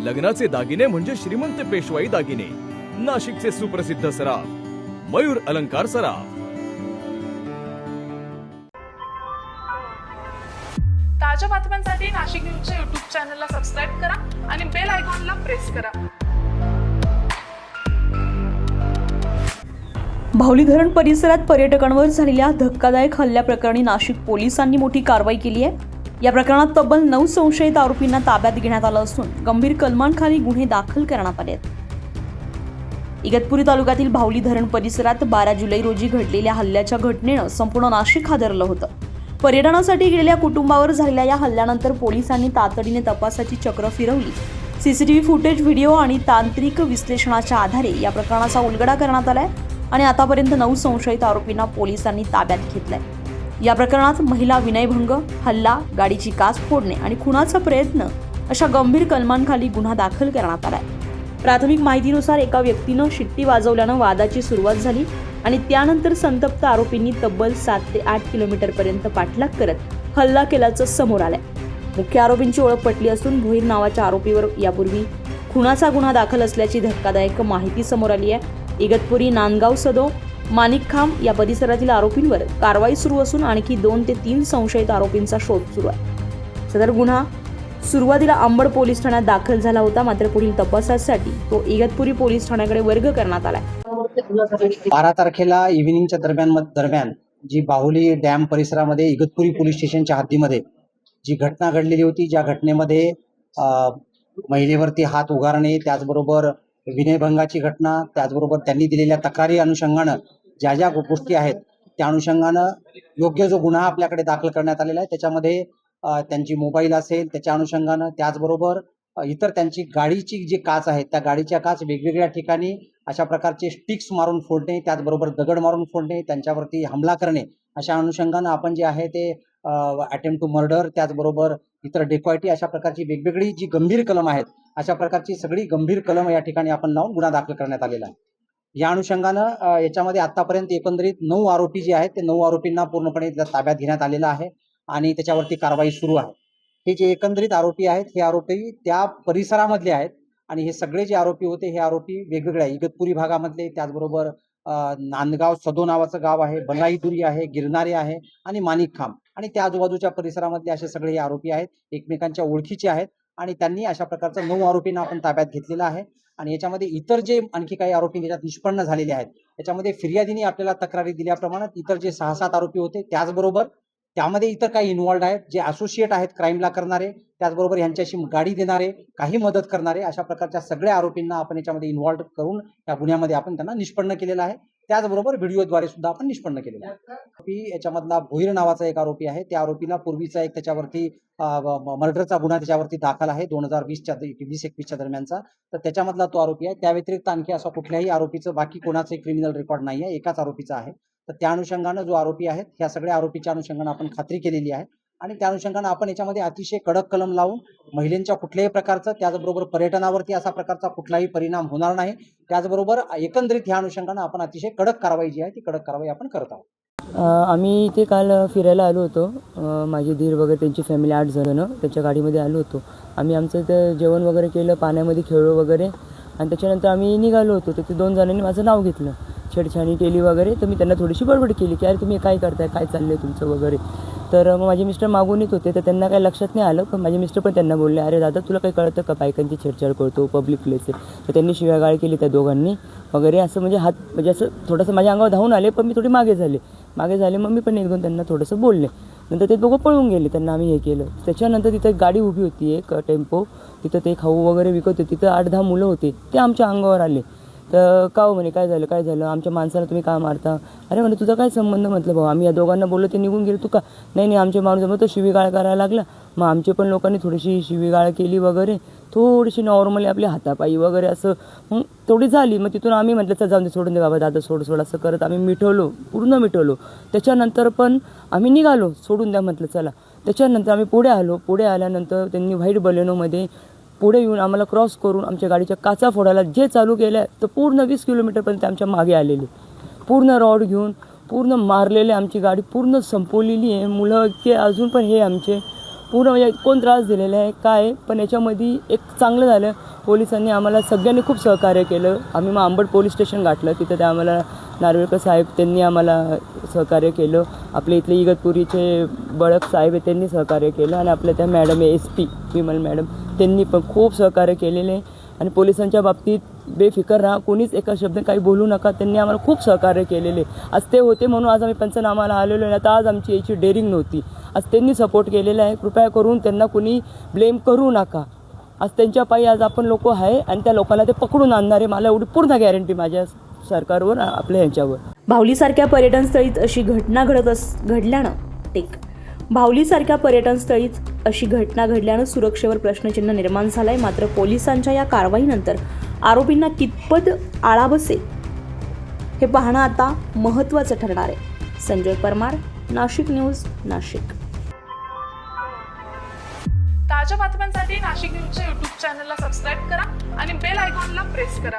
लग्नाचे दागिने म्हणजे श्रीमंत पेशवाई दागिने. नाशिकचे सुप्रसिद्ध सराफ मयूर अलंकार सराफ. ताज्या बातम्यांसाठी नाशिक न्यूजच्या YouTube चॅनलला सबस्क्राईब करा आणि बेल आयकॉनला प्रेस करा. भावली धरण परिसरात पर्यटकांवर झालेल्या धक्कादायक हल्ल्याप्रकरणी नाशिक पोलिसांनी मोठी कारवाई केली आहे. या प्रकरणात तब्बल 9 संशयित आरोपींना ताब्यात घेण्यात आलं असून गंभीर कलमांखाली गुन्हे दाखल करण्यात आले आहेत. इगतपुरी तालुक्यातील भावली धरण परिसरात 12 जुलै रोजी घडलेल्या हल्ल्याच्या घटनेनं संपूर्ण नाशिक हादरलं होतं. पर्यटनासाठी गेलेल्या कुटुंबावर झालेल्या या हल्ल्यानंतर पोलिसांनी तातडीने तपासाची चक्र फिरवली. सीसीटीव्ही फुटेज, व्हिडिओ आणि तांत्रिक विश्लेषणाच्या आधारे या प्रकरणाचा उलगडा करण्यात आलाय आणि आतापर्यंत 9 संशयित आरोपींना पोलिसांनी ताब्यात घेतलंय. या प्रकरणात महिला विनयभंग, हल्ला, गाडीची काच फोडणे आणि खुनाचा प्रयत्न अशा गंभीर कलमांखाली गुन्हा दाखल करण्यात आलाय. प्राथमिक माहितीनुसार एका व्यक्तीनं शिट्टी वाजवल्यानं वादाची सुरुवात झाली आणि त्यानंतर संतप्त आरोपींनी तब्बल 7 ते 8 किलोमीटरपर्यंत पाठलाग करत हल्ला केल्याचं समोर आलंय. मुख्य आरोपींची ओळख पटली असून भोईर नावाच्या आरोपीवर यापूर्वी खुनाचा गुन्हा दाखल असल्याची धक्कादायक माहिती समोर आली आहे. इगतपुरी, नांदगाव सदो, माणिकखांब या परिसरातील आरोपींवर कारवाई सुरू असून आणखी 2 ते 3 संशयित आरोपींचा शोध सुरू आहे. सदर गुन्हा सुरुवातीला अंबड पोलीस ठाण्यात दाखल झाला होता, मात्र पुढील तपासासाठी तो इगतपुरी पोलीस ठाण्याकडे वर्ग करण्यात आला. 12 तारखेला इव्हिनिंगच्या दरम्यान जी बाहुली डॅम परिसरामध्ये इगतपुरी पोलीस स्टेशनच्या हद्दीमध्ये जी घटना घडलेली होती, ज्या घटनेमध्ये महिलेवरती हात उगारणे, त्याचबरोबर विनयभंगाची घटना, त्याचबरोबर त्यांनी दिलेल्या तक्रारी अनुषंगानं ज्या ज्या गोष्टी आहेत त्या अनुषंगानं योग्य जो गुन्हा आपल्याकडे दाखल करण्यात आलेला आहे, त्याच्यामध्ये त्यांची मोबाईल असेल त्याच्या अनुषंगानं, त्याचबरोबर इतर त्यांची गाडीची जी काच आहे त्या गाडीच्या काच वेगवेगळ्या ठिकाणी अशा प्रकारचे स्टिक्स मारून फोडणे, त्याचबरोबर दगड मारून फोडणे, त्यांच्यावरती हमला करणे, अशा अनुषंगानं आपण जे आहे ते अटेम्प्ट टू मर्डर, त्याचबरोबर इतर डेकॉयटी, अशा प्रकारची वेगवेगळी जी गंभीर कलम आहेत, अशा प्रकारची सगळी गंभीर कलम या ठिकाणी आपण लावून गुन्हा दाखल करण्यात आलेला आहे. या अनुषंगानं याच्यामध्ये आतापर्यंत एकंदरीत 9 आरोपी जे आहेत ते 9 आरोपींना पूर्णपणे ताब्यात घेण्यात आलेलं आहे आणि त्याच्यावरती कारवाई सुरू आहे. हे जे एकंदरीत आरोपी आहेत हे आरोपी त्या परिसरामधले आहेत आणि हे सगळे जे आरोपी होते हे आरोपी वेगवेगळ्या इगतपुरी भागामधले, त्याचबरोबर नांदगाव सदो नावाचं गाव आहे, बनाईदुरी आहे, गिरणारे आहे आणि माणिकखांब आणि त्या आजूबाजूच्या परिसरामधले असे सगळे हे आरोपी आहेत, एकमेकांच्या ओळखीचे आहेत आणि त्यांनी अशा प्रकारचं 9 आरोपींना आपण ताब्यात घेतलेलं आहे. आणि याच्यामध्ये इतर जे आणखी काही आरोपी याच्यात निष्पन्न झालेले आहेत, याच्यामध्ये फिर्यादीने आपल्याला तक्रारी दिल्याप्रमाणे इतर जे 6-7 आरोपी होते, त्याचबरोबर त्यामध्ये इतर काही इन्व्हॉल्ड आहेत जे असोसिएट आहेत क्राईमला करणारे, त्याचबरोबर यांच्याशी गाडी देणारे, काही मदत करणारे, अशा प्रकारच्या सगळ्या आरोपींना आपण याच्यामध्ये इन्व्हॉल्व करून या गुन्ह्यामध्ये आपण त्यांना निष्पन्न केलेलं आहे. त्याचबरोबर व्हिडिओद्वारे सुद्धा आपण निष्पन्न केलेलं आहे. याच्यामधला भोईर नावाचा एक आरोपी आहे, त्या आरोपीला पूर्वीचा एक त्याच्यावरती मर्डरचा गुन्हा त्याच्यावरती दाखल आहे 2020-21 दरम्यानचा, तर त्याच्यामधला तो आरोपी आहे. त्या व्यतिरिक्त आणखी असं कुठल्याही आरोपीचं बाकी कोणाचं क्रिमिनल रेकॉर्ड नाही आहे, एकाच आरोपीचा आहे. तर त्या अनुषंगानं जो आरोपी आहेत ह्या सगळ्या आरोपीच्या अनुषंगानं आपण खात्री केलेली आहे आणि त्या अनुषंगानं आपण याच्यामध्ये अतिशय कडक कलम लावून महिलांच्या कुठल्याही प्रकारचं, त्याचबरोबर पर्यटनावरती असा प्रकारचा कुठलाही परिणाम होणार नाही, त्याचबरोबर एकंदरीत ह्या अनुषंगानं आपण अतिशय कडक कारवाई जी आहे ती कडक कारवाई आपण करत आहोत. आम्ही इथे काल फिरायला आलो होतो, माझे दीर वगैरे त्यांची फॅमिली 8 जण त्यांच्या गाडीमध्ये आलो होतो. आम्ही आमचं इथं जेवण वगैरे केलं, पाण्यामध्ये खेळलो वगैरे आणि त्याच्यानंतर आम्ही निघालो होतो. तर ते 2 जणांनी माझं नाव घेतलं, छेडछाणी केली वगैरे. तर मी त्यांना थोडीशी बडबड केली की अरे तुम्ही काय करताय, काय चाललं आहे तुमचं वगैरे. तर मग माझे मिस्टर मागून येत होते, तर त्यांना काही लक्षात नाही आलं, पण माझे मिस्टर पण त्यांना बोलले अरे दादा तुला काही कळतं का, बायकांची छेडछाड करतो, पब्लिक प्लेस आहे. तर त्यांनी शिव्यागाळ केली त्या दोघांनी वगैरे, असं म्हणजे हात म्हणजे असं थोडंसं माझ्या अंगावर धावून आले, पण मी थोडी मागे झाले. मग मी पण एकदम त्यांना थोडंसं बोलले. नंतर ते दोघं पळून गेले, त्यांना आम्ही हे केलं. त्याच्यानंतर तिथं गाडी उभी होती, एक टेम्पो, तिथं ते खाऊ वगैरे विकत होते, तिथं 8-10 मुलं होते, ते आमच्या अंगावर आले. तर का म्हणे काय झालं, आमच्या माणसाला तुम्ही का मारता. अरे म्हणे तुझा काय संबंध, म्हटलं भाऊ आम्ही या दोघांना बोललो ते निघून गेले, तू का नाही आमचे माणूस मग तो शिवीगाळ करायला लागला. मग आमचे पण लोकांनी थोडीशी शिवीगाळ केली वगैरे, थोडीशी नॉर्मली आपली हातापायी वगैरे असं मग तेवढी झाली. मग तिथून आम्ही म्हटलं चल जाऊन दे, सोडून दे बाबा दादा, सोड असं करत आम्ही पूर्ण मिटवलो. त्याच्यानंतर पण आम्ही निघालो, सोडून द्या म्हटलं चला. त्याच्यानंतर आम्ही पुढे आल्यानंतर त्यांनी व्हाईट बलेनोमध्ये पुढे येऊन आम्हाला क्रॉस करून आमच्या गाडीच्या काचा फोडायला जे चालू केलं तर पूर्ण 20 किलोमीटरपर्यंत आमच्या मागे आलेले, पूर्ण रॉड घेऊन पूर्ण मारलेले, आमची गाडी पूर्ण संपवलेली आहे. मुलं की अजून पण हे आमचे पूर्ण म्हणजे कोण त्रास दिलेला आहे काय, पण याच्यामध्ये एक चांगलं झालं, पोलिसांनी आम्हाला सगळ्यांनी खूप सहकार्य केलं. आम्ही मग अंबड पोलीस स्टेशन गाठलं, तिथं ते आम्हाला नार्वेकर साहेब त्यांनी आम्हाला सहकार्य केलं. आपल्या इथले इगतपुरीचे बळक साहेब आहे त्यांनी सहकार्य केलं, आणि आपल्या त्या मॅडम SP विमल मॅडम त्यांनी पण खूप सहकार्य केलेले आहे. आणि पोलिसांच्या बाबतीत बेफिकर राहा, कोणीच एका शब्द काही बोलू नका, त्यांनी आम्हाला खूप सहकार्य केलेले. आज ते होते म्हणून आज आम्ही पंचनामाला आलेलो आहे, आता आज आमची याची डेअरिंग नव्हती. आज त्यांनी सपोर्ट केलेला आहे. कृपया करून त्यांना कोणी ब्लेम करू नका. आज त्यांच्या पायी आज आपण लोक आहे, आणि त्या लोकांना ते पकडून आणणार आहे. मला एवढी पूर्ण गॅरंटी माझ्या सरकारवर, आपल्या ह्यांच्यावर. भावलीसारख्या पर्यटनस्थळीत अशी घटना घडल्यानं सुरक्षेवर प्रश्नचिन्ह निर्माण झालंय. मात्र पोलिसांच्या या कारवाईनंतर आरोपींना कितपत आळा बसेल हे पाहणं आता महत्त्वाचं ठरणार आहे. संजय परमार, नाशिक न्यूज, नाशिक. ताज्या बातम्यांसाठी नाशिक न्यूजच्या YouTube चॅनलला सबस्क्राईब करा आणि बेल आयकॉनला प्रेस करा.